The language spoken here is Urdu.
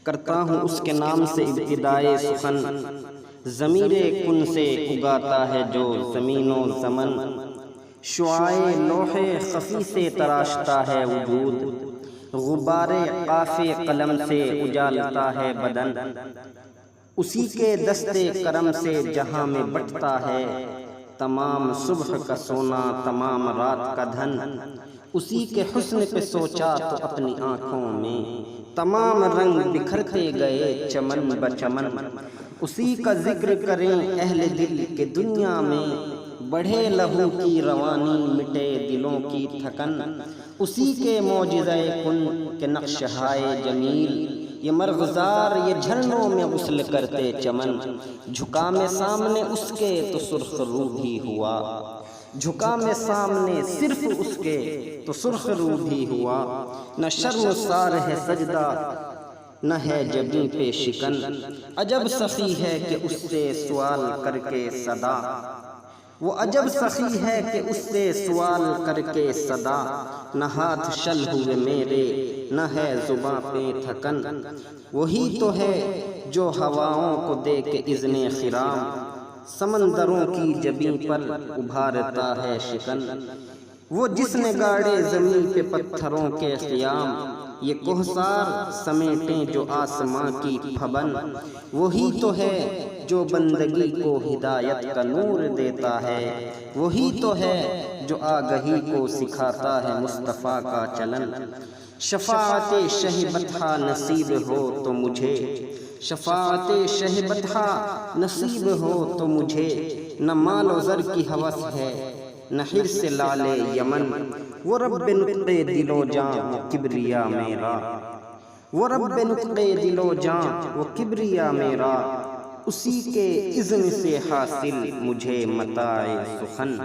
کرتا ہوں اس کے نام سے ابتدائے سخن، ضمیر کن سے اگاتا ہے جو زمین و زمن، شعاع لوح خفی سے تراشتا ہے وجود، غبار قاف قلم سے اجالتا ہے بدن، اسی کے دست کرم سے جہاں میں بٹتا ہے تمام صبح کا سونا تمام رات کا دھن، اسی کے حسن پہ سوچا تو اپنی آنکھوں میں تمام رنگ بکھرتے گئے چمن بچمن، اسی کا ذکر کریں اہل دل کے دنیا میں بڑھے لہو کی روانی مٹے دلوں کی تھکن، اسی کے معجزہ کن کے نقش ہائے جمیل یہ مرغزار یہ جھرنوں میں غسل کرتے چمن، جھکا میں سامنے اس کے تو سرخ رو بھی ہوا، جھکا میں سامنے صرف اس کے تو سرخ رو بھی ہوا، نہ شرم سار ہے سجدہ نہ ہے جبیں پہ شکن، عجب سخی ہے کہ اس سے سوال کر کے صدا، وہ عجب سخی ہے کہ اس سے سوال کر کے صدا، نہ ہاتھ شل ہوئے میرے نہ ہے زباں پہ تھکن، وہی تو ہے جو ہواؤں کو دے کے اذن خرام سمندروں کی جبیں پر ابھارتا ہے شکن، وہ جس نے گاڑے زمین پہ پتھروں کے خیام یہ کوہسار سمیٹیں جو آسماں کی پھبن، وہی تو ہے جو بندگی کو ہدایت کا نور دیتا ہے، وہی تو ہے جو آگہی کو سکھاتا ہے مصطفیٰ کا چلن، شفاعت شہ بطحہ نصیب ہو تو مجھے، شفاعت شہ بطحہ نصیب ہو تو مجھے، نہ مال و زر کی ہوس ہے نہ حرص لعل یمن، وہ رب نطق دل و جاں وہ کبریا میرا، وہ رب نطق دل و جاں وہ کبریا میرا، اسی کے اذن سے حاصل مجھے متاع سخن۔